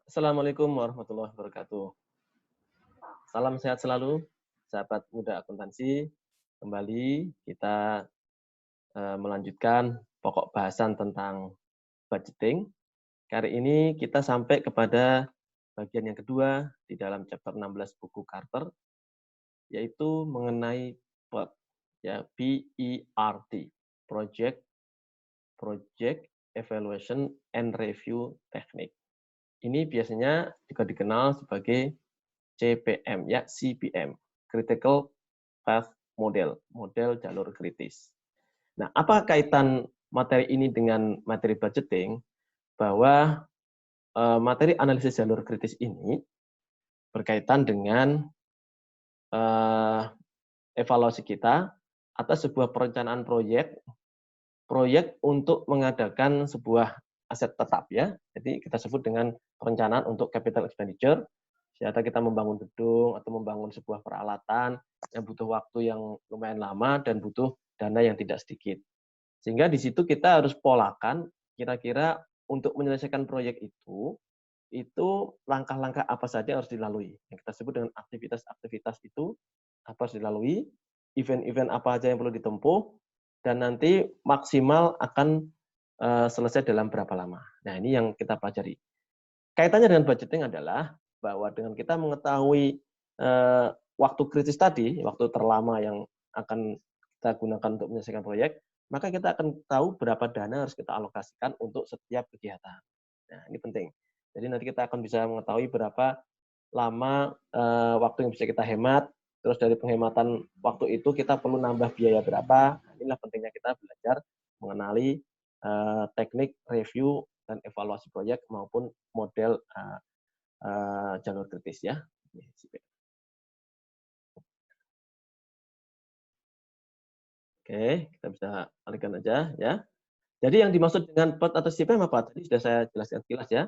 Assalamualaikum warahmatullahi wabarakatuh. Salam sehat selalu, sahabat muda akuntansi. Kembali kita melanjutkan pokok bahasan tentang budgeting. Kali ini kita sampai kepada bagian yang kedua di dalam chapter 16 buku Carter, yaitu mengenai PERT, ya, PERT, Project Project Evaluation and Review Technique. Ini biasanya juga dikenal sebagai CPM, ya, CPM, Critical Path Model, model jalur kritis. Nah, apa kaitan materi ini dengan materi budgeting? Bahwa materi analisis jalur kritis ini berkaitan dengan evaluasi kita atas sebuah perencanaan proyek untuk mengadakan sebuah aset tetap, ya. Jadi kita sebut dengan perencanaan untuk capital expenditure. Ternyata kita membangun gedung atau membangun sebuah peralatan yang butuh waktu yang lumayan lama dan butuh dana yang tidak sedikit. Sehingga di situ kita harus polakan kira-kira untuk menyelesaikan proyek itu langkah-langkah apa saja yang harus dilalui. Yang kita sebut dengan aktivitas-aktivitas itu apa harus dilalui, event-event apa aja yang perlu ditempuh, dan nanti maksimal akan selesai dalam berapa lama. Nah, ini yang kita pelajari. Kaitannya dengan budgeting adalah bahwa dengan kita mengetahui waktu kritis tadi, waktu terlama yang akan kita gunakan untuk menyelesaikan proyek, maka kita akan tahu berapa dana harus kita alokasikan untuk setiap kegiatan. Nah, ini penting. Jadi nanti kita akan bisa mengetahui berapa lama waktu yang bisa kita hemat, terus dari penghematan waktu itu kita perlu nambah biaya berapa. Nah, inilah pentingnya kita belajar mengenali teknik review dan evaluasi proyek maupun model jalur kritis, ya. Oke, kita bisa alihkan aja, ya. Jadi yang dimaksud dengan PERT atau CPM apa? Tadi sudah saya jelaskan sekilas, ya,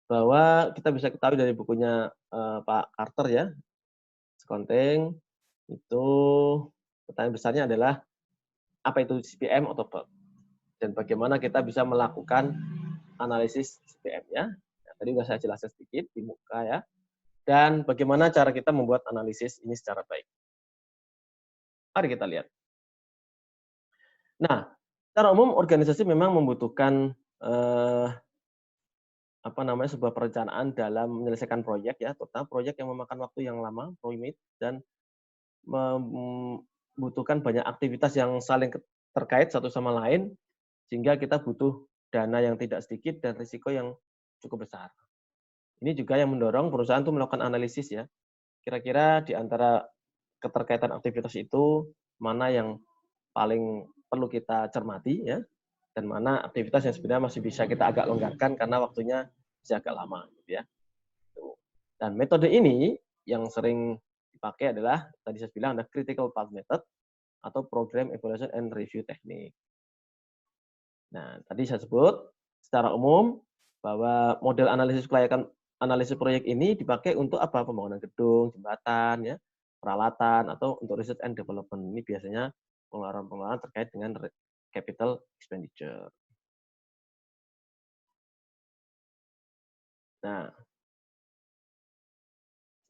bahwa kita bisa ketahui dari bukunya Pak Carter, ya, sekonting itu pertanyaan besarnya adalah apa itu CPM atau PERT dan bagaimana kita bisa melakukan analisis CPM, ya. Nah, tadi sudah saya jelaskan sedikit di muka, ya. Dan bagaimana cara kita membuat analisis ini secara baik. Mari kita lihat. Nah, secara umum organisasi memang membutuhkan sebuah perencanaan dalam menyelesaikan proyek, ya, terutama proyek yang memakan waktu yang lama, rumit, dan membutuhkan banyak aktivitas yang saling terkait satu sama lain, sehingga kita butuh dana yang tidak sedikit dan risiko yang cukup besar. Ini juga yang mendorong perusahaan untuk melakukan analisis, ya. Kira-kira di antara keterkaitan aktivitas itu, mana yang paling perlu kita cermati, ya, dan mana aktivitas yang sebenarnya masih bisa kita agak longgarkan karena waktunya bisa agak lama, gitu, ya. Dan metode ini yang sering dipakai adalah, tadi saya bilang ada critical path method atau program evaluation and review technique. Nah, tadi saya sebut secara umum bahwa model analisis kelayakan analisis proyek ini dipakai untuk apa? Pembangunan gedung, jembatan, ya, peralatan, atau untuk research and development. Ini biasanya pengeluaran-pengeluaran terkait dengan capital expenditure. Nah,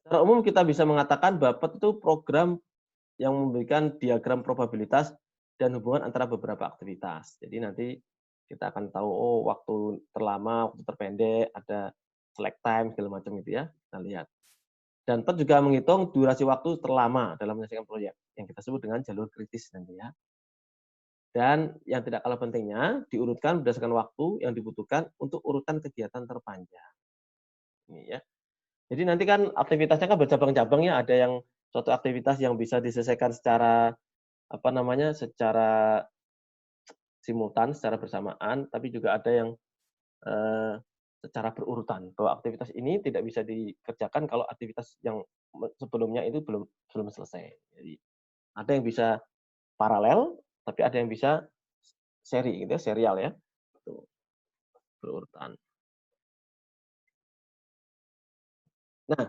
secara umum kita bisa mengatakan bahwa PERT itu program yang memberikan diagram probabilitas dan hubungan antara beberapa aktivitas. Jadi nanti kita akan tahu, oh, waktu terlama, waktu terpendek, ada slack time, segala macam itu, ya, kita lihat. Dan PERT juga menghitung durasi waktu terlama dalam menyelesaikan proyek, yang kita sebut dengan jalur kritis nanti, ya. Dan yang tidak kalah pentingnya, diurutkan berdasarkan waktu yang dibutuhkan untuk urutan kegiatan terpanjang. Ini, ya. Jadi nanti kan aktivitasnya kan bercabang-cabang, ya, ada yang suatu aktivitas yang bisa diselesaikan secara secara simultan, secara bersamaan, tapi juga ada yang secara berurutan, bahwa aktivitas ini tidak bisa dikerjakan kalau aktivitas yang sebelumnya itu belum belum selesai. Jadi ada yang bisa paralel, tapi ada yang bisa seri gitu, ya, serial, ya, itu berurutan. Nah,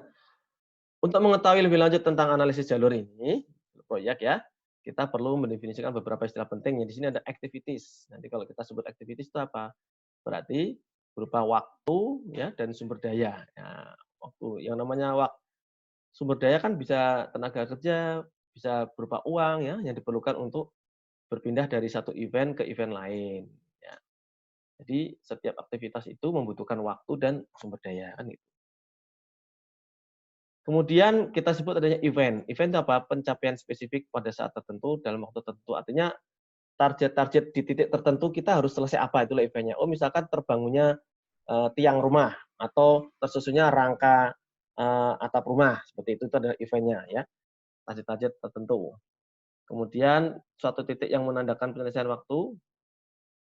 untuk mengetahui lebih lanjut tentang analisis jalur ini, proyek, ya, kita perlu mendefinisikan beberapa istilah penting. Di sini ada activities. Nanti kalau kita sebut activities itu apa? Berarti berupa waktu ya dan sumber daya. Nah, waktu yang namanya sumber daya kan bisa tenaga kerja, bisa berupa uang ya yang diperlukan untuk berpindah dari satu event ke event lain. Ya. Jadi setiap aktivitas itu membutuhkan waktu dan sumber daya kan gitu. Kemudian kita sebut adanya event. Event itu apa? Pencapaian spesifik pada saat tertentu dalam waktu tertentu. Artinya target-target di titik tertentu kita harus selesai apa itulah eventnya. Oh misalkan terbangunnya tiang rumah atau tersusunnya rangka atap rumah seperti itu adalah eventnya ya. Target-target tertentu. Kemudian suatu titik yang menandakan penyelesaian waktu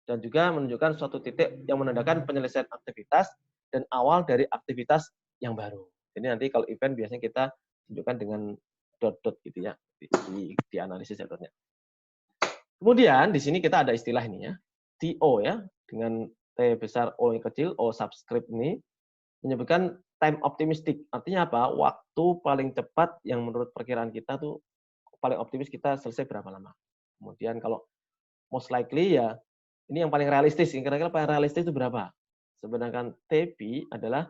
dan juga menunjukkan suatu titik yang menandakan penyelesaian aktivitas dan awal dari aktivitas yang baru. Jadi nanti kalau event biasanya kita tunjukkan dengan dot-dot gitu ya di analisis contohnya. Kemudian di sini kita ada istilah ini ya, TO ya, dengan T besar O yang kecil, O subscript ini menyebutkan time optimistic. Artinya apa? Waktu paling cepat yang menurut perkiraan kita tuh paling optimis kita selesai berapa lama. Kemudian kalau most likely ya ini yang paling realistis. Kira-kira paling realistis itu berapa? Sedangkan TP adalah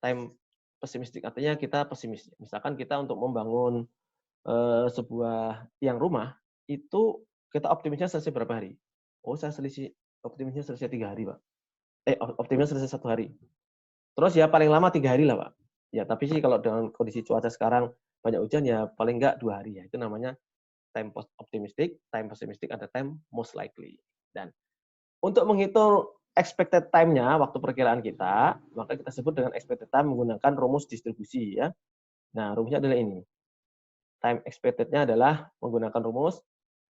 time pesimistik. Artinya kita pesimis. Misalkan kita untuk membangun sebuah tiang rumah itu kita optimisnya selesai berapa hari? Oh, saya selisih optimisnya selesai 3 hari, Pak. Optimisnya selesai 1 hari. Terus ya paling lama 3 hari lah, Pak. Ya, tapi sih kalau dengan kondisi cuaca sekarang banyak hujan ya paling enggak 2 hari ya. Itu namanya time optimistic, time pessimistic, ada time most likely. Dan untuk menghitung expected time-nya, waktu perkiraan kita, maka kita sebut dengan expected time menggunakan rumus distribusi ya. Nah, rumusnya adalah ini. Time expected-nya adalah menggunakan rumus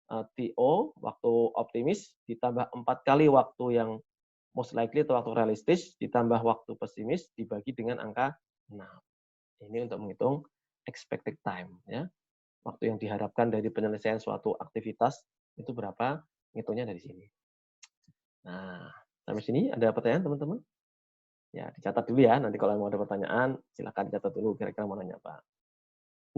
TO, waktu optimis, ditambah 4 kali waktu yang most likely atau waktu realistis, ditambah waktu pesimis, dibagi dengan angka 6. Ini untuk menghitung expected time. Ya. Waktu yang diharapkan dari penyelesaian suatu aktivitas itu berapa, ngitungnya dari sini. Nah, sampai sini ada pertanyaan teman-teman? Ya, dicatat dulu ya. Nanti kalau mau ada pertanyaan, silakan catat dulu kira-kira mau nanya apa.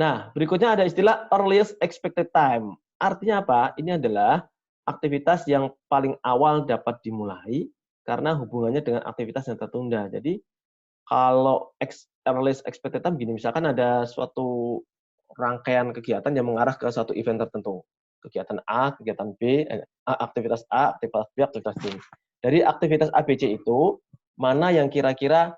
Nah, berikutnya ada istilah earliest expected time. Artinya apa? Ini adalah aktivitas yang paling awal dapat dimulai karena hubungannya dengan aktivitas yang tertunda. Jadi, kalau earliest expected time gini, misalkan ada suatu rangkaian kegiatan yang mengarah ke satu event tertentu. Kegiatan A, kegiatan B, aktivitas A, aktivitas B, aktivitas C. Dari aktivitas A, B, C itu, mana yang kira-kira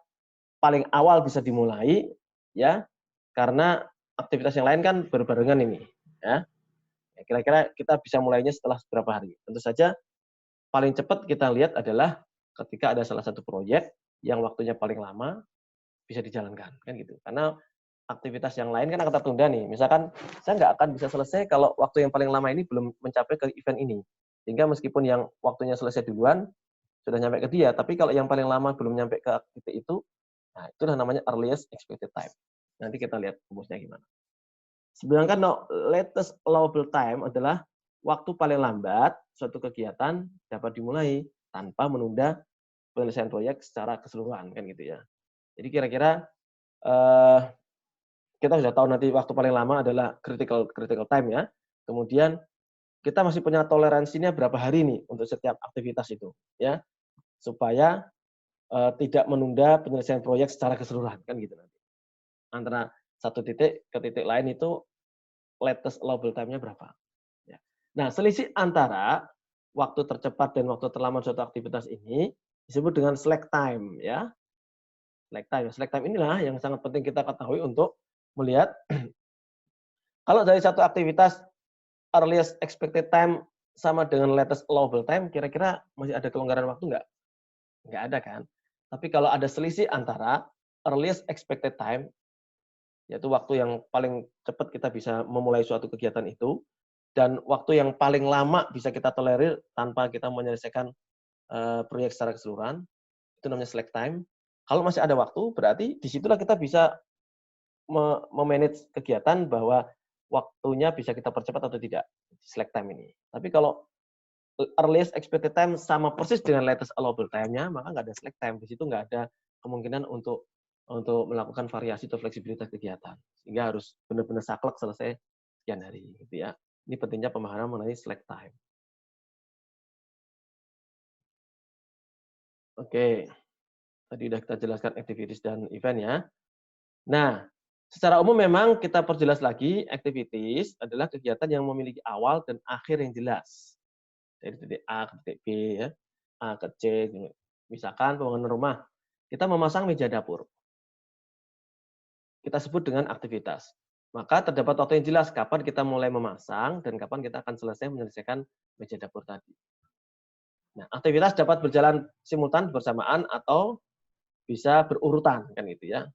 paling awal bisa dimulai, ya, karena aktivitas yang lain kan berbarengan ini, ya. Kira-kira kita bisa mulainya setelah berapa hari. Tentu saja paling cepat kita lihat adalah ketika ada salah satu proyek yang waktunya paling lama bisa dijalankan, kan gitu. Karena aktivitas yang lain kan akan tertunda nih. Misalkan saya nggak akan bisa selesai kalau waktu yang paling lama ini belum mencapai ke event ini. Sehingga meskipun yang waktunya selesai duluan sudah nyampe ke dia, tapi kalau yang paling lama belum nyampe ke titik itu, nah itulah namanya earliest expected time. Nanti kita lihat rumusnya gimana. Sedangkan latest allowable time adalah waktu paling lambat suatu kegiatan dapat dimulai tanpa menunda penyelesaian proyek secara keseluruhan kan gitu ya. Jadi kira-kira kita sudah tahu nanti waktu paling lama adalah critical time ya. Kemudian kita masih punya toleransinya berapa hari nih untuk setiap aktivitas itu ya, supaya tidak menunda penyelesaian proyek secara keseluruhan kan gitu nanti. Antara satu titik ke titik lain itu latest allowable time-nya berapa. Ya. Nah, selisih antara waktu tercepat dan waktu terlama suatu aktivitas ini disebut dengan slack time ya. Slack time. Slack time inilah yang sangat penting kita ketahui untuk melihat kalau dari satu aktivitas earliest expected time sama dengan latest allowable time, kira-kira masih ada kelonggaran waktu nggak? Nggak ada kan? Tapi kalau ada selisih antara earliest expected time, yaitu waktu yang paling cepat kita bisa memulai suatu kegiatan itu, dan waktu yang paling lama bisa kita tolerir tanpa kita menyelesaikan proyek secara keseluruhan, itu namanya slack time. Kalau masih ada waktu, berarti disitulah kita bisa memanage kegiatan bahwa waktunya bisa kita percepat atau tidak, slack time ini. Tapi kalau earliest expected time sama persis dengan latest allowable time-nya, maka nggak ada slack time. Di situ nggak ada kemungkinan untuk melakukan variasi atau fleksibilitas kegiatan. Sehingga harus benar-benar saklek selesai sekian hari. Gitu ya. Ini pentingnya pemahaman mengenai slack time. Oke, tadi sudah kita jelaskan activities dan event ya. Nah, secara umum memang kita perjelas lagi, activities adalah kegiatan yang memiliki awal dan akhir yang jelas. Dari titik A ke titik B ya, A ke C. Misalkan pembangunan rumah, kita memasang meja dapur. Kita sebut dengan aktivitas. Maka terdapat waktu yang jelas kapan kita mulai memasang dan kapan kita akan selesai menyelesaikan meja dapur tadi. Nah, aktivitas dapat berjalan simultan bersamaan atau bisa berurutan kan gitu ya.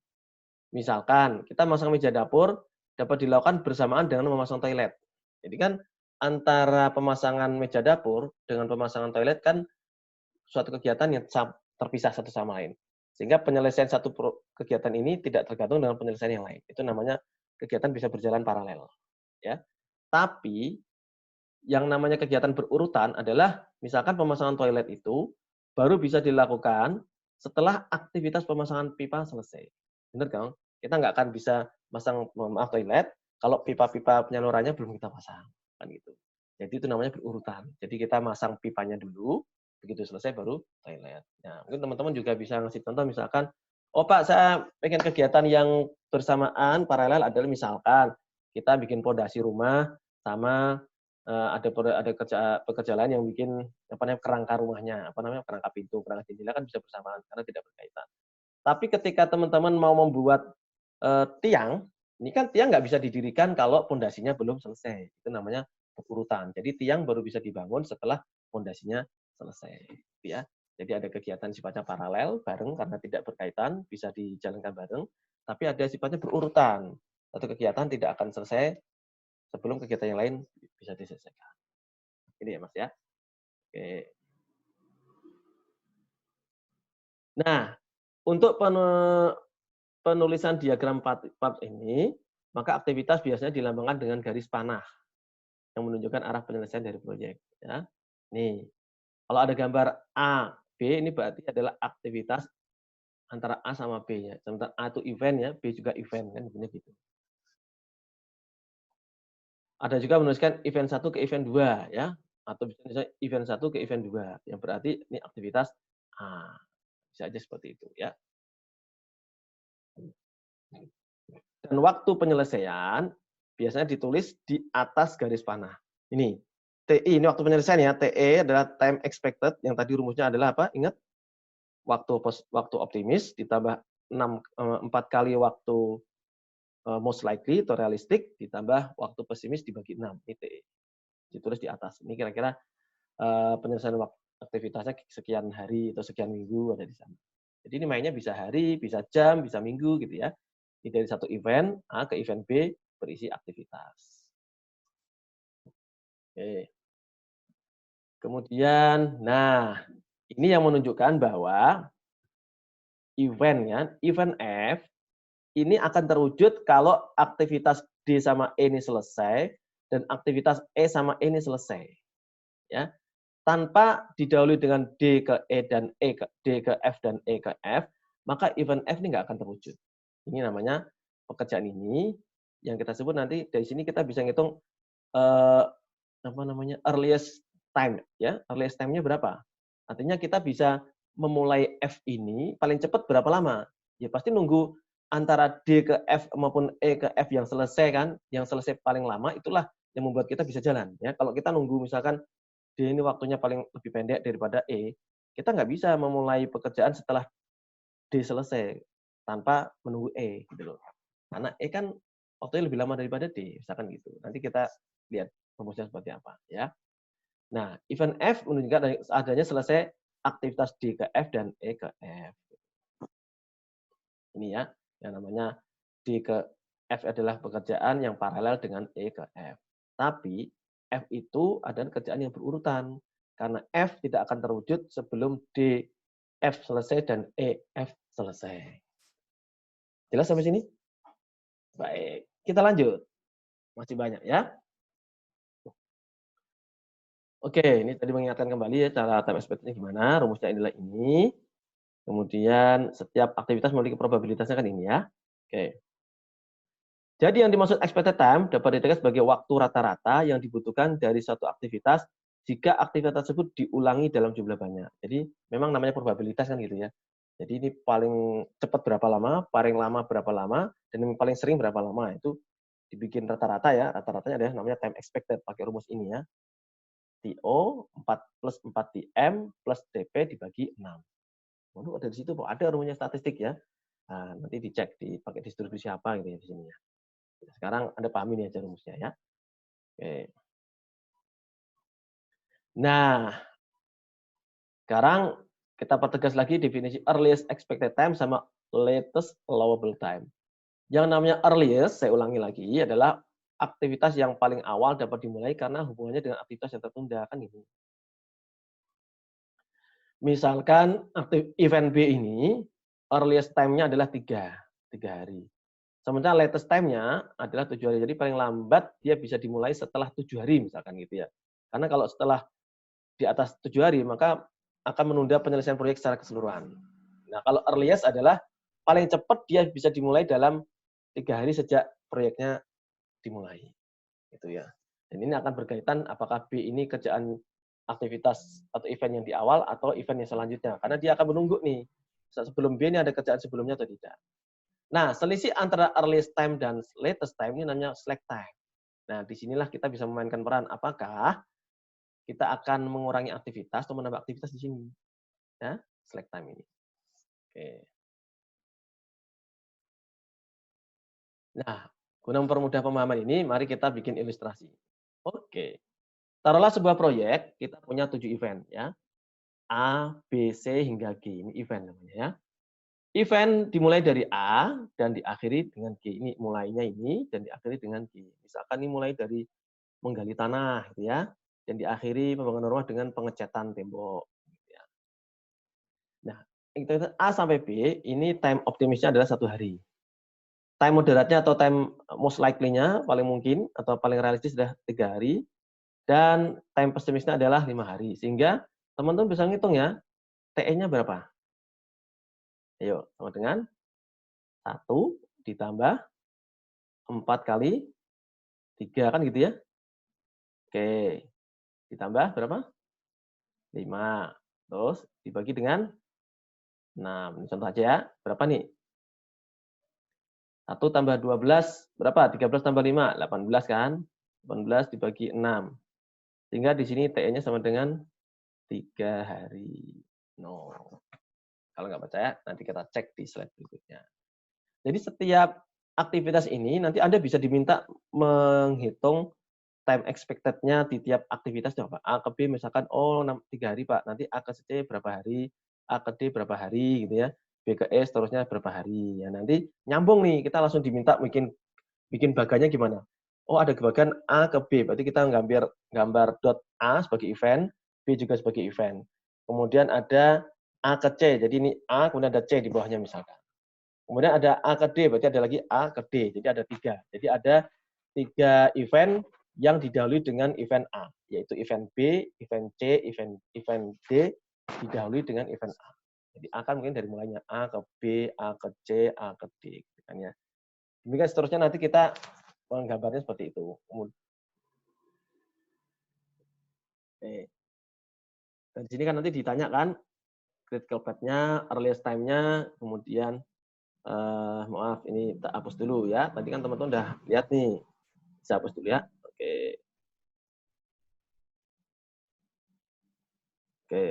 Misalkan kita masang meja dapur dapat dilakukan bersamaan dengan memasang toilet. Jadi kan antara pemasangan meja dapur dengan pemasangan toilet kan suatu kegiatan yang terpisah satu sama lain. Sehingga penyelesaian satu kegiatan ini tidak tergantung dengan penyelesaian yang lain. Itu namanya kegiatan bisa berjalan paralel. Ya. Tapi yang namanya kegiatan berurutan adalah misalkan pemasangan toilet itu baru bisa dilakukan setelah aktivitas pemasangan pipa selesai. Benar kan? Kita nggak akan bisa masang toilet kalau pipa-pipa penyalurannya belum kita pasang. Kan gitu. Jadi itu namanya berurutan. Jadi kita masang pipanya dulu, begitu selesai baru toilet. Nah, mungkin teman-teman juga bisa ngasih contoh misalkan, oh Pak, saya pengen kegiatan yang bersamaan paralel adalah misalkan kita bikin pondasi rumah sama ada pekerja lain yang bikin apa namanya kerangka rumahnya, apa namanya kerangka pintu, kerangka jendela kan bisa bersamaan karena tidak berkaitan. Tapi ketika teman-teman mau membuat tiang, ini kan tiang nggak bisa didirikan kalau pondasinya belum selesai. Itu namanya berurutan. Jadi tiang baru bisa dibangun setelah pondasinya selesai, gitu ya. Jadi ada kegiatan sifatnya paralel, bareng karena tidak berkaitan, bisa dijalankan bareng, tapi ada sifatnya berurutan. Satu kegiatan tidak akan selesai sebelum kegiatan yang lain bisa diselesaikan. Ini ya Mas ya. Oke. Nah, untuk penulisan diagram part ini, maka aktivitas biasanya dilambangkan dengan garis panah yang menunjukkan arah penyelesaian dari proyek. Ya. Nih, kalau ada gambar A, B ini berarti adalah aktivitas antara A sama B ya. Sementara A itu event ya, B juga event kan gitu. Ada juga menuliskan event 1 ke event 2 ya, atau bisa event 1 ke event 2 yang berarti ini aktivitas A. Bisa aja seperti itu ya. Dan waktu penyelesaian biasanya ditulis di atas garis panah. Ini TI ini waktu penyelesaian ya. TE adalah time expected yang tadi rumusnya adalah apa? Ingat? Waktu optimis ditambah 4 kali waktu most likely atau realistic ditambah waktu pesimis dibagi 6. Ini TE. Ditulis di atas. Ini kira-kira penyelesaian aktivitasnya sekian hari atau sekian minggu ada di sana. Jadi ini mainnya bisa hari, bisa jam, bisa minggu gitu ya. Ini dari satu event A ke event B berisi aktivitas. Oke. Kemudian, nah ini yang menunjukkan bahwa event ya, event F ini akan terwujud kalau aktivitas D sama E ini selesai dan aktivitas E sama E ini selesai. Ya, tanpa didahului dengan D ke E dan E ke D ke F dan E ke F, maka event F ini nggak akan terwujud. Ini namanya pekerjaan ini yang kita sebut nanti dari sini kita bisa ngitung apa namanya earliest time ya. Earliest time-nya berapa? Artinya kita bisa memulai F ini paling cepat berapa lama? Ya pasti nunggu antara D ke F maupun E ke F yang selesai kan, yang selesai paling lama itulah yang membuat kita bisa jalan ya. Kalau kita nunggu misalkan D ini waktunya paling lebih pendek daripada E, kita nggak bisa memulai pekerjaan setelah D selesai tanpa menunggu E gitu loh. Karena E kan waktunya lebih lama daripada D, misalkan gitu. Nanti kita lihat rumusnya seperti apa ya. Nah, event F menunjukkan adanya selesai aktivitas D ke F dan E ke F. Ini ya, yang namanya D ke F adalah pekerjaan yang paralel dengan E ke F. Tapi F itu adalah kerjaan yang berurutan. Karena F tidak akan terwujud sebelum D, F selesai dan E, F selesai. Jelas sampai sini? Baik, kita lanjut. Masih banyak ya. Oke, ini tadi mengingatkan kembali ya cara time expected gimana, rumusnya adalah ini. Kemudian setiap aktivitas memiliki probabilitasnya kan ini ya. Oke. Jadi yang dimaksud expected time dapat ditegas sebagai waktu rata-rata yang dibutuhkan dari suatu aktivitas jika aktivitas tersebut diulangi dalam jumlah banyak. Jadi memang namanya probabilitas kan gitu ya. Jadi ini paling cepat berapa lama, paling lama berapa lama, dan yang paling sering berapa lama. Itu dibikin rata-rata ya, rata-ratanya adalah namanya time expected, pakai rumus ini ya. TO 4 plus 4 TM plus TP dibagi 6. Waduh, ada di situ, Pak. Ada rumusnya statistik ya. Nah, nanti dicek pakai distribusi apa gitu ya di sini ya. Sekarang Anda pahami nih aja rumusnya ya. Oke. Nah, sekarang kita pertegas lagi definisi earliest expected time sama latest allowable time. Yang namanya earliest, saya ulangi lagi, adalah aktivitas yang paling awal dapat dimulai karena hubungannya dengan aktivitas yang tertunda kan gitu. Misalkan event B ini earliest time-nya adalah 3 hari. Sementara latest time-nya adalah 7 hari. Jadi paling lambat dia bisa dimulai setelah 7 hari misalkan gitu ya. Karena kalau setelah di atas 7 hari maka akan menunda penyelesaian proyek secara keseluruhan. Nah, kalau earliest adalah paling cepat dia bisa dimulai dalam 3 hari sejak proyeknya dimulai. Gitu ya. Dan ini akan berkaitan apakah B ini kerjaan aktivitas atau event yang di awal atau event yang selanjutnya. Karena dia akan menunggu nih, sebelum B ini ada kerjaan sebelumnya atau tidak. Nah, selisih antara earliest time dan latest time ini namanya slack time. Nah, disinilah kita bisa memainkan peran. Apakah kita akan mengurangi aktivitas atau menambah aktivitas di sini? Ya, slack time ini. Oke. Nah, guna mempermudah pemahaman ini, mari kita bikin ilustrasi. Oke. Taruhlah sebuah proyek, kita punya 7 event ya. A, B, C hingga G. Ini event namanya ya. Event dimulai dari A dan diakhiri dengan G. Ini mulainya ini dan diakhiri dengan G. Misalkan ini mulai dari menggali tanah gitu ya, dan diakhiri pembangunan rumah dengan pengecatan tembok gitu ya. Nah, aktivitas A sampai B ini time optimisnya adalah 1 hari. Time moderatnya atau time most likely-nya paling mungkin atau paling realistis adalah 3 hari dan time pesimisnya adalah 5 hari. Sehingga teman-teman bisa ngitung ya, TE-nya berapa? Ayo, sama dengan 1 ditambah 4 kali 3 kan gitu ya? Oke, ditambah berapa? 5. Terus dibagi dengan 6. Ini contoh aja ya. Berapa nih? 1 tambah 12 berapa? 13 tambah 5, 18 kan? 18 dibagi 6. Sehingga di sini TE-nya sama dengan 3 hari. No. Kalau nggak percaya, nanti kita cek di slide berikutnya. Jadi setiap aktivitas ini nanti Anda bisa diminta menghitung time expected-nya di tiap aktivitas itu apa. A ke B misalkan, oh 3 hari Pak, nanti A ke C berapa hari, A ke D berapa hari gitu ya, B ke E seterusnya berapa hari. Ya nanti nyambung nih, kita langsung diminta bikin bagannya gimana. Oh ada bagan A ke B, berarti kita gambar dot A sebagai event, B juga sebagai event. Kemudian ada A ke C, jadi ini A, kemudian ada C di bawahnya misalkan. Kemudian ada A ke D, berarti ada lagi A ke D, jadi ada 3. Jadi ada 3 event yang didahului dengan event A, yaitu event B, event C, event D didahului dengan event A. Jadi A kan mungkin dari mulainya A ke B, A ke C, A ke D, gitu kan ya. Demikian seterusnya nanti kita menggambarnya seperti itu. Dan di sini kan nanti ditanya kan critical path-nya, earliest time-nya, kemudian maaf ini tak hapus dulu ya. Tadi kan teman-teman udah lihat nih. Bisa hapus dulu ya. Oke. Oke.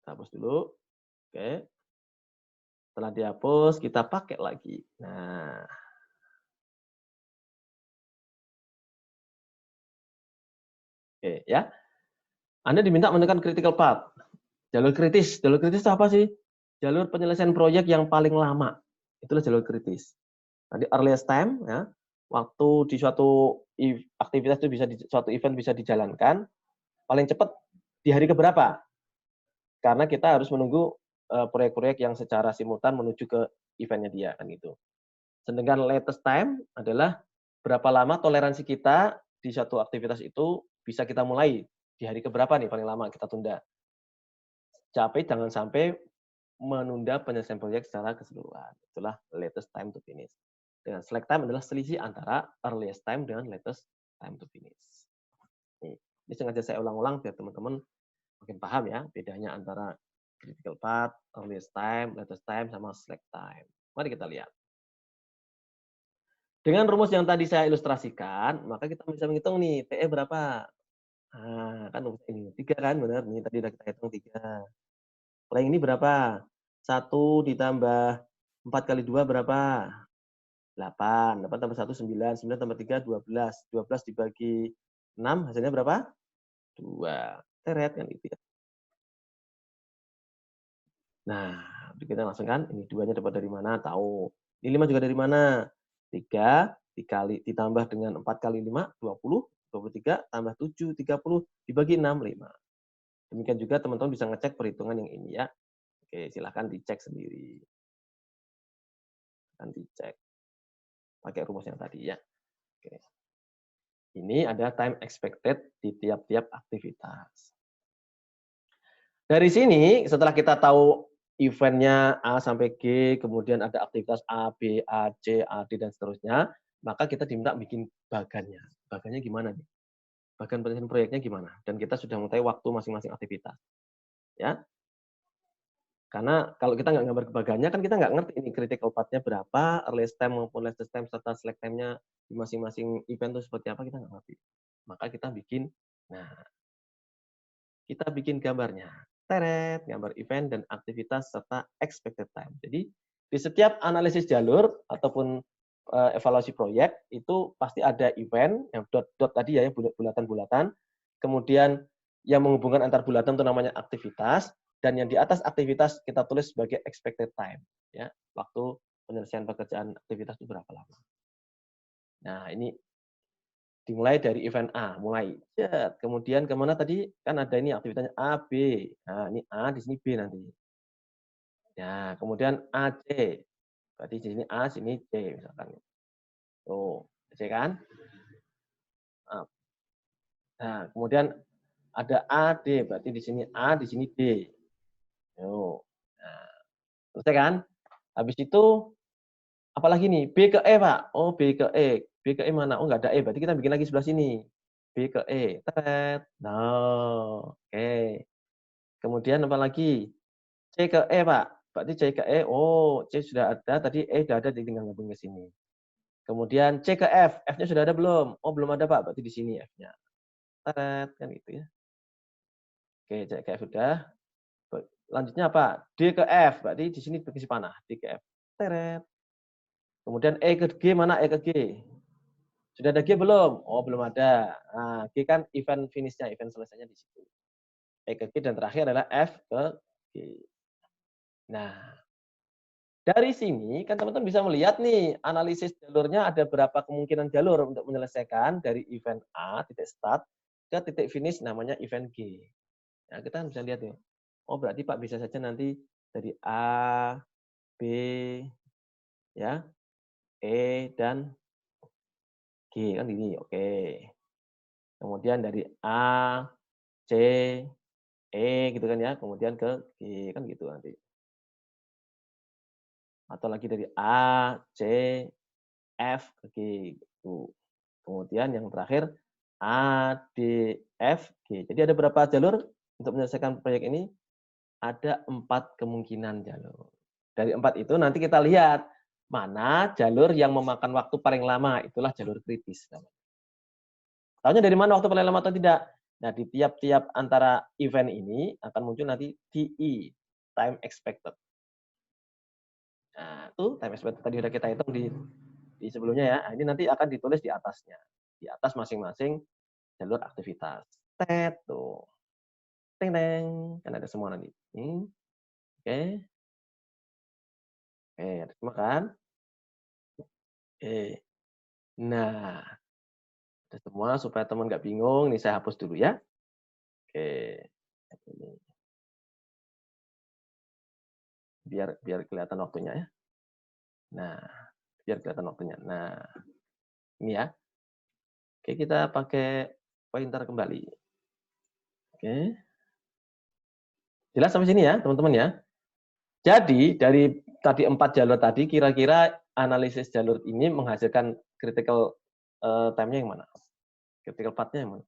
Hapus dulu. Oke. Setelah dihapus, kita pakai lagi. Nah. Oke ya. Anda diminta menekan critical path. Jalur kritis. Jalur kritis itu apa sih? Jalur penyelesaian proyek yang paling lama. Itulah jalur kritis. Nanti earliest time ya. Waktu di suatu aktivitas itu suatu event bisa dijalankan paling cepat di hari keberapa? Karena kita harus menunggu proyek-proyek yang secara simultan menuju ke eventnya dia kan gitu. Sedangkan latest time adalah berapa lama toleransi kita di satu aktivitas itu bisa kita mulai di hari keberapa nih paling lama kita tunda. Jangan sampai menunda penyelesaian proyek secara keseluruhan. Itulah latest time to finish. dengan slack time adalah selisih antara earliest time dengan latest time to finish. Ini sengaja saya ulang-ulang biar teman-teman makin paham ya bedanya antara critical path, earliest time, latest time, sama slack time. Mari kita lihat. Dengan rumus yang tadi saya ilustrasikan, maka kita bisa menghitung nih, TE berapa? Nah, kan rumus ini, 3 kan, benar? Nih, tadi udah kita hitung 3. Kalau yang ini berapa? 1 ditambah 4 kali 2 berapa? 8. 8 tambah 1, 9. 9 tambah 3, 12. 12 dibagi 6, hasilnya berapa? 2. Teret kan itu ya. Nah, kita langsung kan, ini 2-nya dapat dari mana? Tahu. Ini 5 juga dari mana? 3 dikali ditambah dengan 4 kali 5, 20. 23 tambah 7, 30 dibagi 6, 5. Demikian juga teman-teman bisa ngecek perhitungan yang ini ya. Oke, silahkan dicek sendiri. Silahkan dicek. Pakai rumus yang tadi ya. Oke. Ini ada time expected di tiap-tiap aktivitas. Dari sini, setelah kita tahu eventnya A sampai G, kemudian ada aktivitas A, B, A, C, A, D, dan seterusnya, maka kita diminta bikin bagannya. Bagannya gimana nih? Bagan penyelesaian proyeknya gimana? Dan kita sudah mengetahui waktu masing-masing aktivitas. Ya, karena kalau kita nggak gambar bagannya, kan kita nggak ngerti ini critical path-nya berapa, earliest time maupun latest time, serta slack time-nya di masing-masing event itu seperti apa, kita nggak ngerti. Maka kita bikin, nah, kita bikin gambarnya. Teret, gambar event dan aktivitas serta expected time. Jadi di setiap analisis jalur ataupun evaluasi proyek itu pasti ada event yang dot-dot tadi ya, yang bulatan-bulatan. Kemudian yang menghubungkan antar bulatan itu namanya aktivitas, dan yang di atas aktivitas kita tulis sebagai expected time. Ya, waktu penyelesaian pekerjaan aktivitas itu berapa lama. Nah, ini dimulai dari event A, mulai. Cet. Kemudian kemana tadi? Kan ada ini aktivitasnya A, B. Nah, ini A, di sini B nanti. Ya, kemudian AC. Berarti di sini A, sini C misalkan. Tuh, C kan? Nah, kemudian ada A, D. Berarti di sini A, di sini D. Tuh. Nah, selesai kan? Habis itu apalagi nih? B ke E, Pak. Oh, B ke E. B ke E mana? Oh, nggak ada E. Berarti kita bikin lagi sebelah sini. B ke E. Tet. Nah, oke. Kemudian apa lagi? C ke E, Pak. Berarti C ke E. Oh, C sudah ada. Tadi E sudah ada. Tinggal gabung ke sini. Kemudian C ke F. F-nya sudah ada belum? Oh, belum ada, Pak. Berarti di sini F-nya. Tet. Kan gitu ya. Oke, C ke F sudah. Lanjutnya apa? D ke F. Berarti di sini posisi panah. D ke F. Teret. Kemudian E ke G mana? E ke G. Sudah ada G belum? Oh, belum ada. Nah, G kan event finish-nya, event selesainya di situ. E ke G dan terakhir adalah F ke G. Nah, dari sini kan teman-teman bisa melihat nih analisis jalurnya ada berapa kemungkinan jalur untuk menyelesaikan dari event A titik start ke titik finish namanya event G. Nah, kita bisa lihat nih. Oh, berarti Pak bisa saja nanti dari A, B, ya, E dan G kan ini. Oke. Kemudian dari A, C, E gitu kan ya, kemudian ke G kan gitu nanti. Atau lagi dari A, C, F ke G gitu. Kemudian yang terakhir A, D, F, G. Jadi ada berapa jalur untuk menyelesaikan proyek ini? Ada 4 kemungkinan jalur. Dari 4 itu nanti kita lihat mana jalur yang memakan waktu paling lama, itulah jalur kritis. Tahunya dari mana waktu paling lama atau tidak? Nah, di tiap-tiap antara event ini akan muncul nanti TE, time expected. Nah, itu time expected tadi sudah kita hitung di sebelumnya ya. Nah, ini nanti akan ditulis di atasnya. Di atas masing-masing jalur aktivitas. Tet tuh. Teng teng, kan ada semua nanti. Oke. Oke, ada semua kan? Oke. Nah, ada semua supaya teman nggak bingung. Nih saya hapus dulu ya. Oke. Ini. Biar kelihatan waktunya ya. Nah, biar kelihatan waktunya. Nah, ini ya. Oke, kita pakai pointer kembali. Oke. Jelas sampai sini ya, teman-teman ya. Jadi, dari tadi 4 jalur tadi, kira-kira analisis jalur ini menghasilkan critical time-nya yang mana? Critical path-nya yang mana?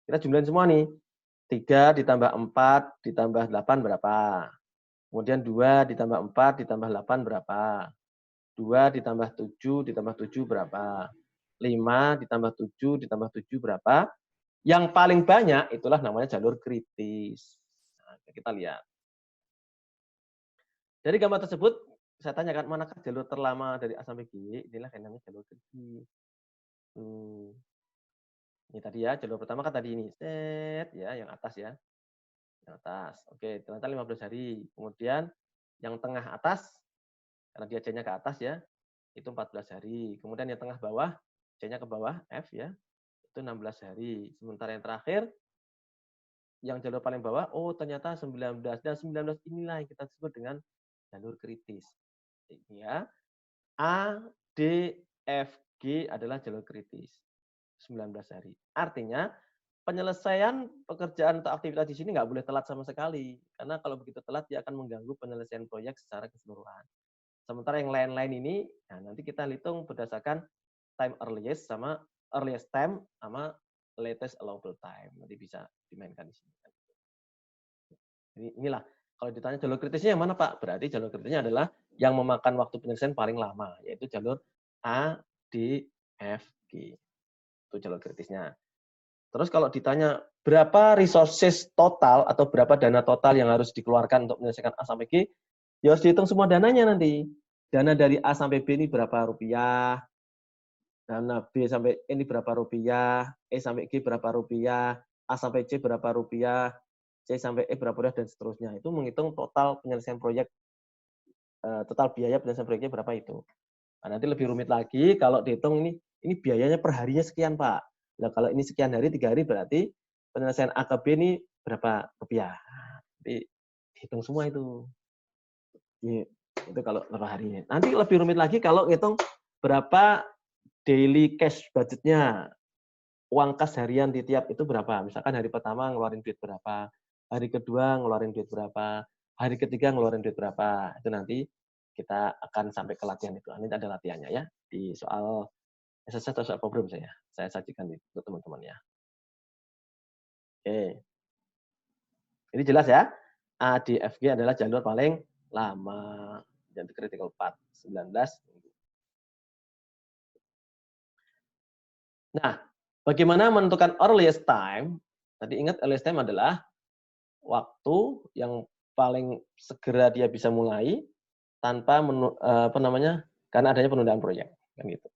Kita jumlahin semua nih. 3 ditambah 4 ditambah 8 berapa? Kemudian 2 ditambah 4 ditambah 8 berapa? 2 ditambah 7 ditambah 7 berapa? 5 ditambah 7 ditambah 7 berapa? Yang paling banyak itulah namanya jalur kritis. Nah, kita lihat. Dari gambar tersebut, saya tanyakan manakah jalur terlama dari A sampai G? Inilah yang namanya jalur kritis. Ini tadi ya, jalur pertama kan tadi ini. Set, ya, yang atas ya. Yang atas. Oke, ternyata 15 hari. Kemudian yang tengah atas, karena dia C-nya ke atas ya, itu 14 hari. Kemudian yang tengah bawah, C-nya ke bawah, F ya, itu 16 hari. Sementara yang terakhir, yang jalur paling bawah, oh ternyata 19. Dan 19 inilah yang kita sebut dengan jalur kritis. Ini ya, A, D, F, G adalah jalur kritis. 19 hari. Artinya, penyelesaian pekerjaan atau aktivitas di sini nggak boleh telat sama sekali. Karena kalau begitu telat, dia akan mengganggu penyelesaian proyek secara keseluruhan. Sementara yang lain-lain ini, nah nanti kita hitung berdasarkan time earliest sama earliest time sama latest allowable time. Nanti bisa dimainkan di sini. Jadi inilah, kalau ditanya jalur kritisnya yang mana Pak? Berarti jalur kritisnya adalah yang memakan waktu penyelesaian paling lama, yaitu jalur A, D, F, G. Itu jalur kritisnya. Terus kalau ditanya berapa resources total atau berapa dana total yang harus dikeluarkan untuk menyelesaikan A sampai G, ya harus dihitung semua dananya nanti. Dana dari A sampai B ini berapa rupiah, dana B sampai E ini berapa rupiah, E sampai G berapa rupiah, A sampai C berapa rupiah, C sampai E berapa rupiah, dan seterusnya. Itu menghitung total penyelesaian proyek, total biaya penyelesaian proyeknya berapa itu. Nah, nanti lebih rumit lagi kalau dihitung ini biayanya per harinya sekian Pak. Nah, kalau ini sekian hari, 3 hari berarti penyelesaian A ke B ini berapa rupiah. Nanti hitung semua itu. Itu kalau per harinya. Nanti lebih rumit lagi kalau ngitung berapa daily cash budgetnya. Uang kas harian di tiap itu berapa. Misalkan hari pertama ngeluarin duit berapa. Hari kedua ngeluarin duit berapa. Hari ketiga ngeluarin duit berapa. Itu nanti kita akan sampai ke latihan itu. Ini ada latihannya ya. Di soal SSS atau soal problem saya sajikan untuk teman-teman ya. Oke. Ini jelas ya. ADFG adalah jalur paling lama. Jadi critical path 19. Nah, bagaimana menentukan earliest time? Tadi ingat earliest time adalah waktu yang paling segera dia bisa mulai tanpa karena adanya penundaan proyek kan gitu.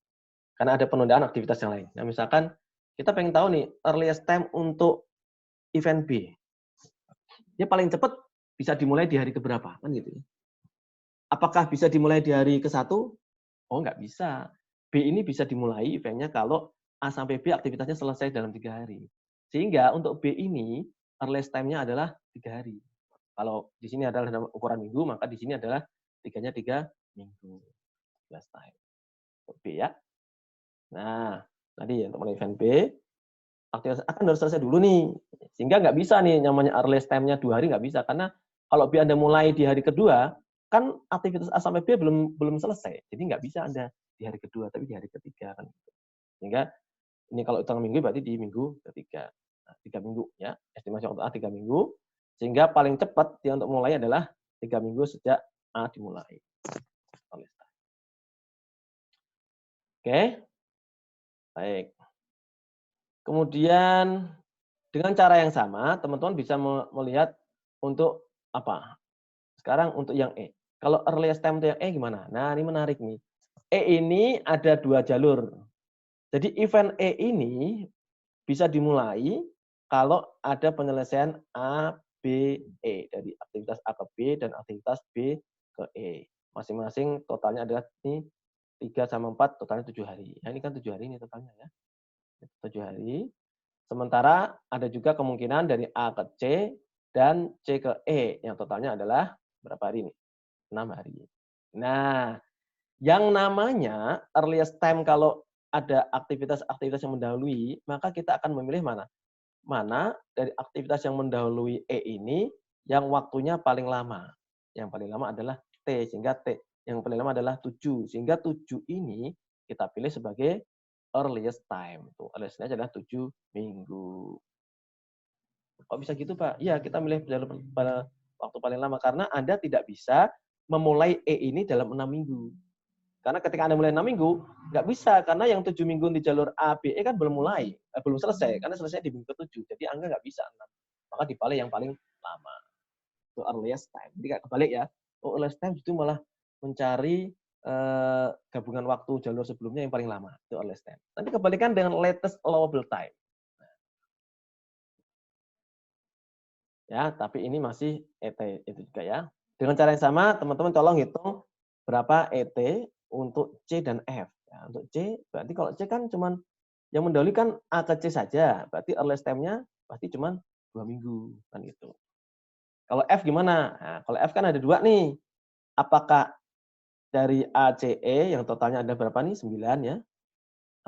Karena ada penundaan aktivitas yang lain. Nah, misalkan kita pengen tahu nih earliest time untuk event B. Dia paling cepat bisa dimulai di hari keberapa kan gitu. Apakah bisa dimulai di hari ke-1? Oh, nggak bisa. B ini bisa dimulai eventnya kalau A sampai B aktivitasnya selesai dalam 3 hari. Sehingga untuk B ini earliest time-nya adalah 3 hari. Kalau di sini adalah ukuran minggu, maka di sini adalah 3-nya 3 minggu. Last time. Untuk B ya. Nah, tadi untuk mulai event B, aktivitas A kan harus selesai dulu nih. Sehingga nggak bisa nih namanya earliest time-nya 2 hari nggak bisa. Karena kalau B Anda mulai di hari kedua, kan aktivitas A sampai B belum selesai. Jadi nggak bisa Anda di hari kedua, tapi di hari ketiga kan. Sehingga ini kalau hitung minggu berarti di minggu ketiga. Nah, 3 minggu ya. Estimasi waktu A 3 minggu. Sehingga paling cepat dia untuk mulai adalah 3 minggu sejak A dimulai. Oke. Baik. Kemudian dengan cara yang sama, teman-teman bisa melihat untuk apa? Sekarang untuk yang E. Kalau earliest time untuk yang E gimana? Nah, ini menarik nih. E ini ada 2 jalur. Jadi event E ini bisa dimulai kalau ada penyelesaian A, B, E. Dari aktivitas A ke B dan aktivitas B ke E. Masing-masing totalnya adalah ini 3 sama 4, totalnya 7 hari. Nah, ini kan 7 hari ini totalnya ya. 7 hari. Sementara ada juga kemungkinan dari A ke C dan C ke E yang totalnya adalah berapa hari ini? 6 hari. Nah, yang namanya earliest time kalau ada aktivitas-aktivitas yang mendahului, maka kita akan memilih mana? Mana dari aktivitas yang mendahului E ini yang waktunya paling lama. Yang paling lama adalah T, sehingga T yang paling lama adalah 7. Sehingga 7 ini kita pilih sebagai earliest time. Tuh, earliest-nya adalah 7 minggu. Kok bisa gitu, Pak? Iya, kita milih jalur pada waktu paling lama karena Anda tidak bisa memulai ini dalam 6 minggu. Karena ketika Anda mulai 6 minggu, nggak bisa karena yang 7 minggu di jalur A, B, E kan belum mulai, belum selesai karena selesai di minggu ke-7. Jadi Anda nggak bisa 6. Maka dipilih yang paling lama. Itu earliest time. Jadi kayak kebalik ya. Oh, earliest time itu malah mencari gabungan waktu jalur sebelumnya yang paling lama. Itu earliest time. Nanti kebalikan dengan latest allowable time. Ya, tapi ini masih ET itu juga ya. Dengan cara yang sama, teman-teman tolong hitung berapa ET untuk C dan F. Ya, untuk C, berarti kalau C kan cuman yang mendahului kan A ke C saja, berarti earliest time-nya pasti cuman 2 minggu kan gitu. Kalau F gimana? Nah, kalau F kan ada 2 nih. Apakah dari A, C, E yang totalnya ada berapa nih? 9 ya.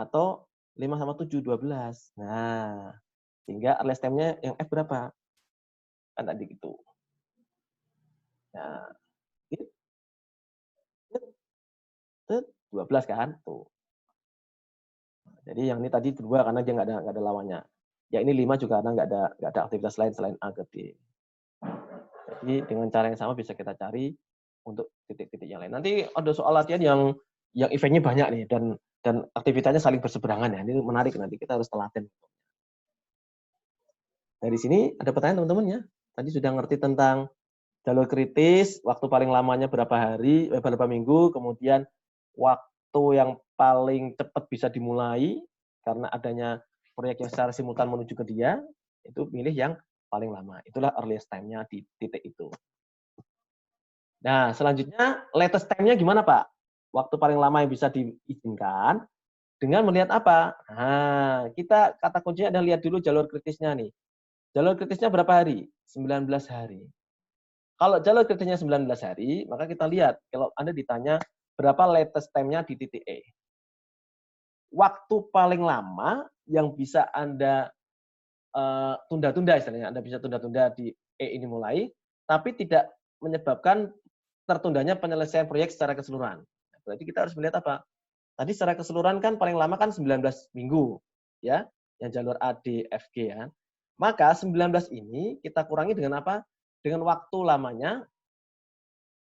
Atau 5 sama 7, 12. Nah, sehingga earliest time-nya yang F berapa? Kan tadi gitu. Nah, itu 12 kan? Tuh. Jadi yang ini tadi 2 karena dia nggak ada lawannya. Ya ini 5 juga karena nggak ada aktivitas lain selain A ke D. Jadi dengan cara yang sama bisa kita cari untuk titik-titik yang lain. Nanti ada soal latihan yang eventnya banyak nih dan aktivitasnya saling berseberangan ya. Ini menarik nanti kita harus telaten. Dari sini ada pertanyaan teman-teman ya. Tadi sudah ngerti tentang jalur kritis, waktu paling lamanya berapa hari, berapa minggu, kemudian waktu yang paling cepat bisa dimulai karena adanya proyek yang secara simultan menuju ke dia, itu pilih yang paling lama. Itulah earliest time-nya di titik itu. Nah, selanjutnya latest time-nya gimana, Pak? Waktu paling lama yang bisa diizinkan dengan melihat apa? Nah, kita kata kuncinya ada lihat dulu jalur kritisnya nih. Jalur kritisnya berapa hari? 19 hari. Kalau jalur kritisnya 19 hari, maka kita lihat kalau Anda ditanya berapa latest time-nya di titik E. Waktu paling lama yang bisa Anda tunda-tunda istilahnya, Anda bisa tunda-tunda di E ini mulai, tapi tidak menyebabkan tertundanya penyelesaian proyek secara keseluruhan. Berarti kita harus melihat apa? Tadi secara keseluruhan kan paling lama kan 19 minggu, ya, yang jalur A, D, F, G ya. Maka 19 ini kita kurangi dengan apa? Dengan waktu lamanya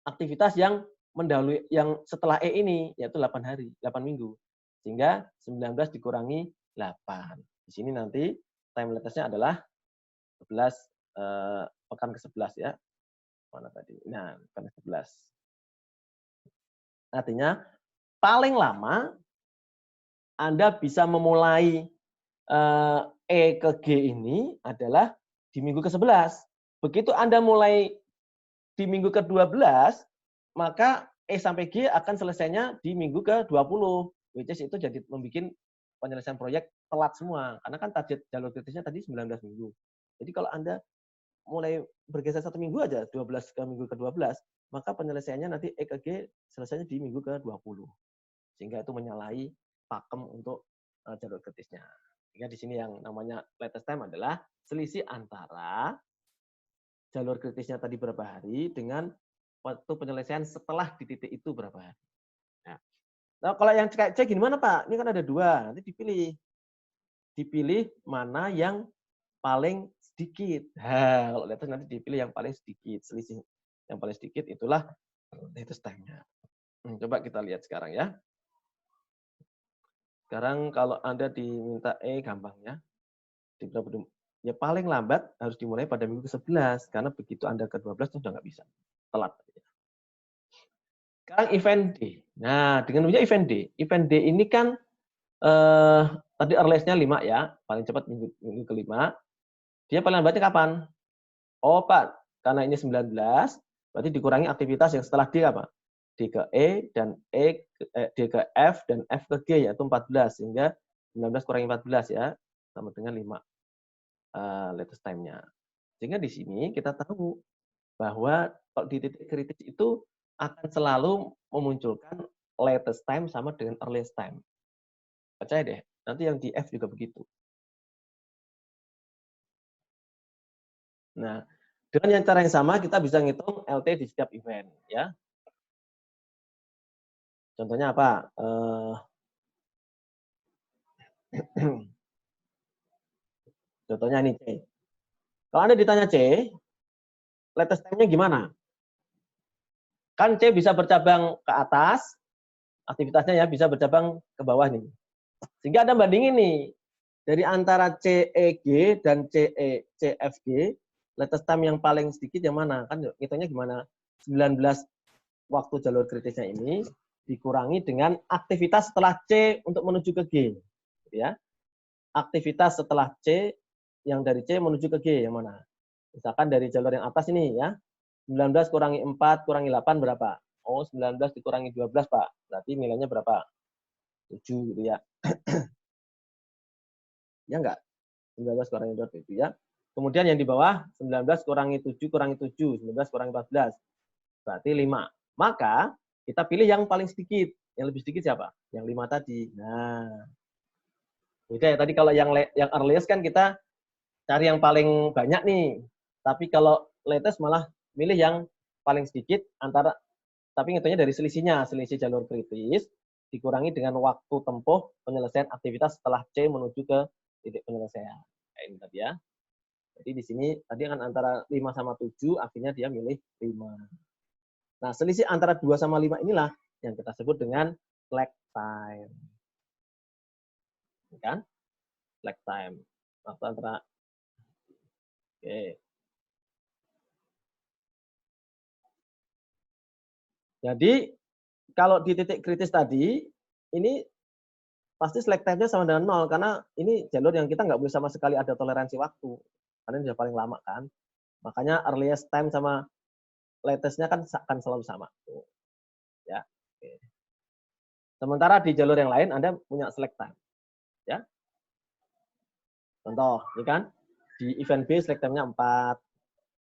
aktivitas yang mendahului yang setelah E ini, yaitu 8 hari, 8 minggu. Sehingga 19 dikurangi 8. Di sini nanti time latest-nya adalah 11 pekan ke-11 ya. Mana tadi? Nah, pekan ke-11. Artinya paling lama Anda bisa memulai E ke G ini adalah di minggu ke-11. Begitu Anda mulai di minggu ke-12, maka E sampai G akan selesainya di minggu ke-20. Which is itu jadi membuat penyelesaian proyek telat semua. Karena kan target jalur kritisnya tadi 19 minggu. Jadi kalau Anda mulai bergeser 1 minggu aja, 12 ke minggu ke-12, maka penyelesaiannya nanti E ke G selesainya di minggu ke-20. Sehingga itu menyalahi pakem untuk jalur kritisnya. Sehingga di sini yang namanya latest time adalah selisih antara jalur kritisnya tadi berapa hari dengan waktu penyelesaian setelah di titik itu berapa hari. Nah, kalau yang kayak C gimana Pak? Ini kan ada 2, nanti dipilih. Dipilih mana yang paling sedikit. Nah, kalau latest nanti dipilih yang paling sedikit. Selisih yang paling sedikit itulah latest time-nya. Coba kita lihat sekarang ya. Sekarang kalau Anda diminta gampang ya. Ya paling lambat harus dimulai pada minggu ke-11 karena begitu Anda ke-12 itu sudah nggak bisa. Telat. Sekarang event D. Nah, dengan punya event D. Event D ini kan tadi earliest-nya 5 ya, paling cepat minggu ke-5. Dia paling lambatnya kapan? Oh, Pak, karena ini 19, berarti dikurangi aktivitas yang setelah D apa? D ke E dan D ke F dan F ke G yaitu 14 sehingga 19 kurangi 14 ya sama dengan 5 latest time-nya. Sehingga di sini kita tahu bahwa kalau di titik kritis itu akan selalu memunculkan latest time sama dengan earliest time. Percaya deh, nanti yang di F juga begitu. Nah, dengan cara yang sama kita bisa ngitung LT di setiap event ya. Contohnya apa? Contohnya nih C. Kalau Anda ditanya C, latest time-nya gimana? Kan C bisa bercabang ke atas, aktivitasnya ya bisa bercabang ke bawah nih. Sehingga Anda bandingin nih, dari antara CEG dan CFG, latest time yang paling sedikit yang mana? Kan hitungnya gimana? 19 waktu jalur kritisnya ini dikurangi dengan aktivitas setelah C untuk menuju ke G. Ya. Aktivitas setelah C yang dari C menuju ke G yang mana? Misalkan dari jalur yang atas ini ya, 19 kurangi 4 kurangi 8 berapa? Oh, 19 dikurangi 12, Pak. Berarti nilainya berapa? 7 gitu ya. Ya enggak? 19 kurangi 2 itu ya. Kemudian yang di bawah 19 kurangi 7 kurangi 7, 19 kurangi 14. Berarti 5. Maka kita pilih yang paling sedikit. Yang lebih sedikit siapa? Yang 5 tadi. Nah, beda ya. Tadi kalau yang earliest kan kita cari yang paling banyak nih. Tapi kalau latest malah milih yang paling sedikit antara, tapi ngitungnya dari selisihnya, selisih jalur kritis dikurangi dengan waktu tempuh penyelesaian aktivitas setelah C menuju ke titik penyelesaian. Ini tadi ya. Jadi di sini tadi kan antara 5 sama 7, akhirnya dia milih 5. Nah, selisih antara 2 sama 5 inilah yang kita sebut dengan slack time. Kan? Slack time. Waktu antara Oke. Jadi kalau di titik kritis tadi, ini pasti slack time-nya sama dengan 0, karena ini jalur yang kita nggak boleh sama sekali ada toleransi waktu. Karena ini sudah paling lama kan. Makanya earliest time sama latest-nya kan akan selalu sama. Tuh. Ya. Oke. Sementara di jalur yang lain Anda punya slack time. Ya. Contoh, ini kan di event B slack time-nya 4,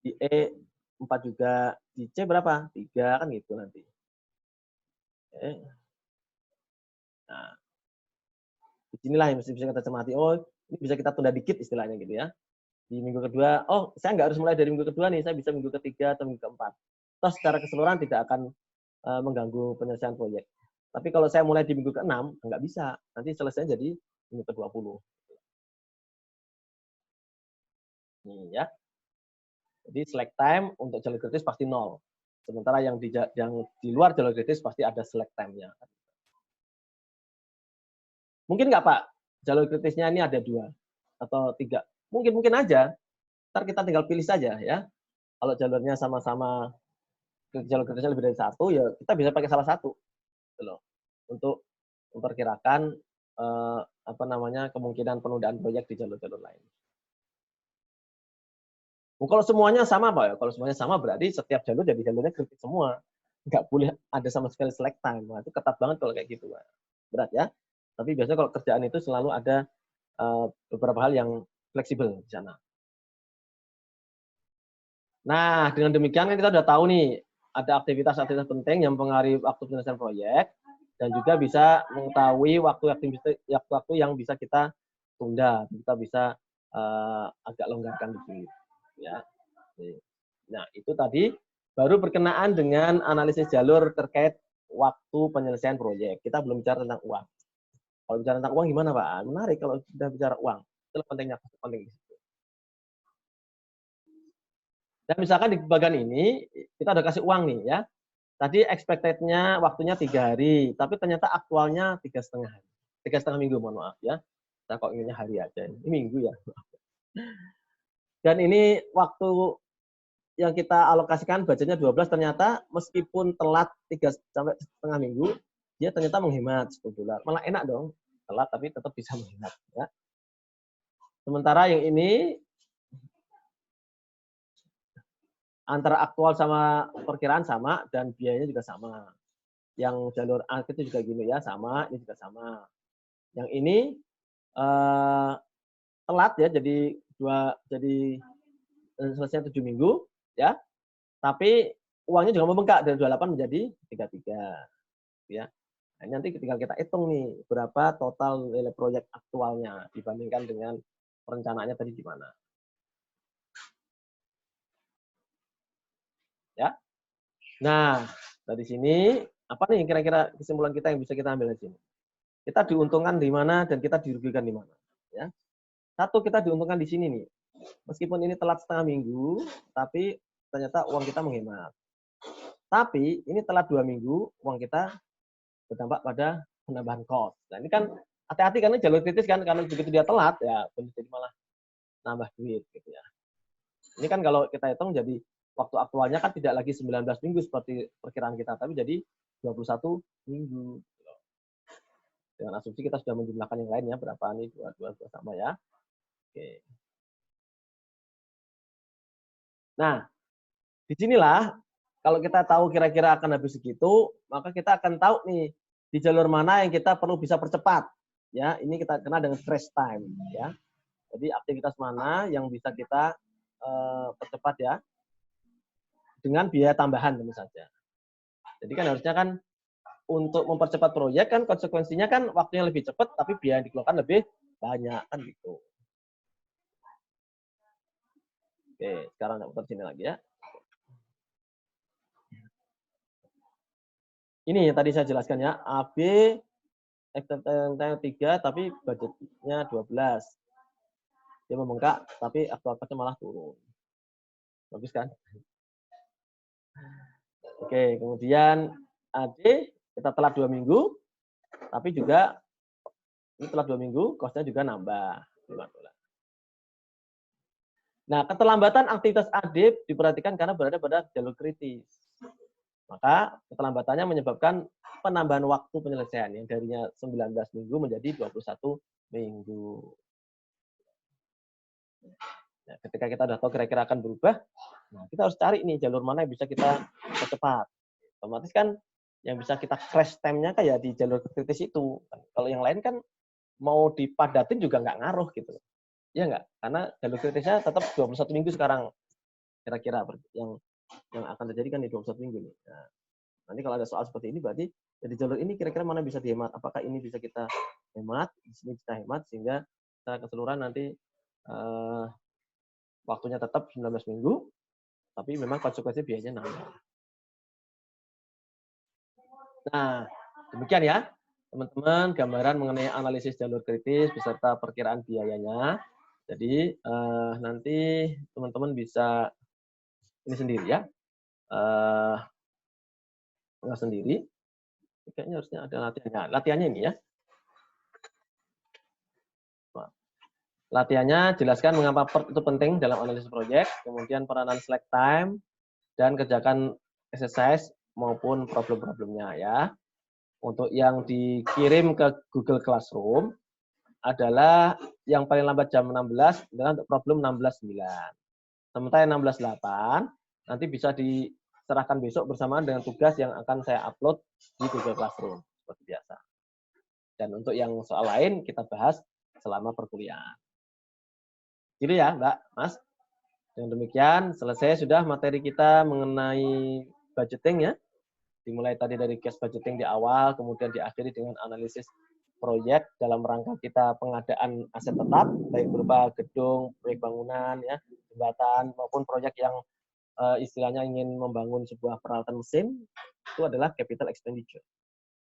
di E 4 juga, di C berapa? 3 kan gitu nanti. Oke. Nah, disinilah yang mesti bisa kita cermati. Oh, ini bisa kita tunda dikit istilahnya gitu ya. Di minggu kedua, oh saya nggak harus mulai dari minggu kedua nih, saya bisa minggu ketiga atau minggu keempat. Toh secara keseluruhan tidak akan mengganggu penyelesaian proyek. Tapi kalau saya mulai di minggu ke-6, nggak bisa. Nanti selesai jadi minggu ke-20. Nih ya. Jadi slack time untuk jalur kritis pasti 0. Sementara yang di luar jalur kritis pasti ada slack time-nya. Mungkin nggak Pak, jalur kritisnya ini ada 2 atau 3. Mungkin aja. Ntar kita tinggal pilih saja ya. Kalau jalurnya sama-sama jalur kritisnya lebih dari 1, ya kita bisa pakai salah satu. Gitu loh. Untuk memperkirakan kemungkinan penundaan proyek di jalur-jalur lain. Kalau semuanya sama Pak ya, kalau semuanya sama berarti setiap jalur jadi jalurnya kritis semua. Nggak boleh ada sama sekali slack time. Nah, itu ketat banget kalau kayak gitu, Pak. Berat ya. Tapi biasanya kalau kerjaan itu selalu ada beberapa hal yang fleksibel di sana. Nah, dengan demikian kan kita sudah tahu nih, ada aktivitas-aktivitas penting yang mempengaruhi waktu penyelesaian proyek, dan juga bisa mengetahui waktu yang bisa kita tunda, kita bisa agak longgarkan dikit. Ya. Nah, itu tadi baru berkenaan dengan analisis jalur terkait waktu penyelesaian proyek. Kita belum bicara tentang uang. Kalau bicara tentang uang gimana, Pak? Menarik kalau sudah bicara uang. Itu pentingnya, penting. Dan misalkan di bagian ini, kita udah kasih uang nih ya. Tadi expected-nya waktunya 3 hari, tapi ternyata aktualnya 3,5 hari. 3,5 minggu, mohon maaf ya. Saya kok inginnya hari aja. Ini minggu ya. Dan ini waktu yang kita alokasikan budgetnya 12, ternyata meskipun telat 3,5 minggu, dia ternyata menghemat $10. Malah enak dong, telat tapi tetap bisa menghemat. Ya. Sementara yang ini antara aktual sama perkiraan sama dan biayanya juga sama. Yang jalur A itu juga gini ya, sama, ini juga sama. Yang ini telat ya, jadi selesai 7 minggu ya. Tapi uangnya juga membengkak dari 28 menjadi 33 ya. Nah, nanti tinggal kita hitung nih berapa total nilai proyek aktualnya dibandingkan dengan perencanaannya tadi di mana. Ya. Nah, dari sini Apa nih kira-kira kesimpulan kita yang bisa kita ambil di sini? Kita diuntungkan di mana dan kita dirugikan di mana, ya. Satu, kita diuntungkan di sini nih. Meskipun ini telat setengah minggu, tapi ternyata uang kita menghemat. Tapi ini telat 2 minggu, uang kita berdampak pada penambahan cost. Nah, ini kan hati-hati karena jalur kritis kan, karena begitu dia telat ya jadi malah nambah duit gitu ya. Ini kan kalau kita hitung jadi waktu aktualnya kan tidak lagi 19 minggu seperti perkiraan kita, tapi jadi 21 minggu. Dengan asumsi kita sudah menjumlahkan yang lainnya, berapa nih, 2 sama ya. Oke. Nah, disinilah kalau kita tahu kira-kira akan habis segitu, maka kita akan tahu nih di jalur mana yang kita perlu bisa percepat. Ya, ini kita kenal dengan stretch time. Ya, jadi aktivitas mana yang bisa kita percepat ya dengan biaya tambahan tentu saja. Jadi kan harusnya kan untuk mempercepat proyek kan konsekuensinya kan waktunya lebih cepat tapi biaya yang dikeluarkan lebih banyak kan gitu. Oke, sekarang putar sini lagi ya. Ini yang tadi saya jelaskan ya, AB ekstensinya 3 tapi budgetnya 12. Dia membengkak tapi aktual costnya malah turun. Bagus kan? Oke, kemudian AD kita telat 2 minggu, tapi juga ini telat 2 minggu, costnya juga nambah. Nah, keterlambatan aktivitas AD diperhatikan karena berada pada jalur kritis. Maka keterlambatannya menyebabkan penambahan waktu penyelesaian yang darinya 19 minggu menjadi 21 minggu. Nah, ketika kita sudah tahu kira-kira akan berubah, nah kita harus cari nih jalur mana yang bisa kita percepat. Otomatis kan yang bisa kita crash time-nya kayak di jalur kritis itu. Kalau yang lain kan mau dipadatin juga nggak ngaruh gitu. Iya nggak? Karena jalur kritisnya tetap 21 minggu sekarang. Kira-kira yang akan terjadi kan di 21 minggu nih. Nah, nanti kalau ada soal seperti ini berarti di jalur ini kira-kira mana bisa dihemat? Apakah ini bisa kita hemat? Di sini kita hemat sehingga secara keseluruhan nanti waktunya tetap 19 minggu, tapi memang konsekuensi biayanya nambah. Nah, demikian ya, teman-teman, gambaran mengenai analisis jalur kritis beserta perkiraan biayanya. Jadi nanti teman-teman bisa ini sendiri ya, nggak sendiri. Kayaknya harusnya ada latihannya. Latihannya ini ya. Latihannya jelaskan mengapa PERT itu penting dalam analisis proyek, kemudian peranan slack time, dan kerjakan exercise maupun problem-problemnya ya. Untuk yang dikirim ke Google Classroom adalah yang paling lambat jam 16 adalah untuk problem 16.9. Sementara yang 16.8 nanti bisa diserahkan besok bersamaan dengan tugas yang akan saya upload di Google Classroom seperti biasa. Dan untuk yang soal lain kita bahas selama perkuliahan. Gitu ya, Mbak, Mas. Dengan demikian selesai sudah materi kita mengenai budgeting ya. Dimulai tadi dari case budgeting di awal, kemudian diakhiri dengan analisis proyek dalam rangka kita pengadaan aset tetap, baik berupa gedung, proyek bangunan, ya, jembatan, maupun proyek yang istilahnya ingin membangun sebuah peralatan mesin, itu adalah capital expenditure.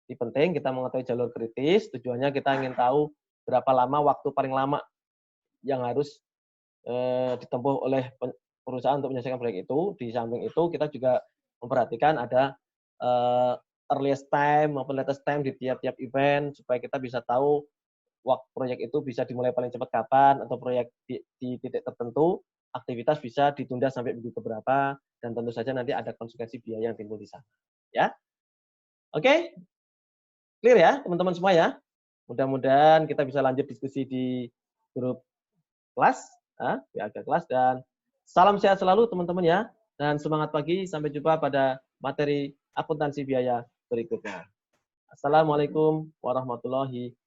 Ini penting kita mengetahui jalur kritis, tujuannya kita ingin tahu berapa lama waktu paling lama yang harus ditempuh oleh perusahaan untuk menyelesaikan proyek itu. Di samping itu kita juga memperhatikan ada earliest time maupun latest time di tiap-tiap event supaya kita bisa tahu waktu proyek itu bisa dimulai paling cepat kapan, atau proyek di titik tertentu aktivitas bisa ditunda sampai minggu keberapa, dan tentu saja nanti ada konsekuensi biaya yang timbul di sana. Ya, oke, clear ya teman-teman semua ya. Mudah-mudahan kita bisa lanjut diskusi di grup kelas, di agak kelas, dan salam sehat selalu teman-teman ya, dan semangat pagi. Sampai jumpa pada materi akuntansi biaya berikutnya. Assalamualaikum warahmatullahi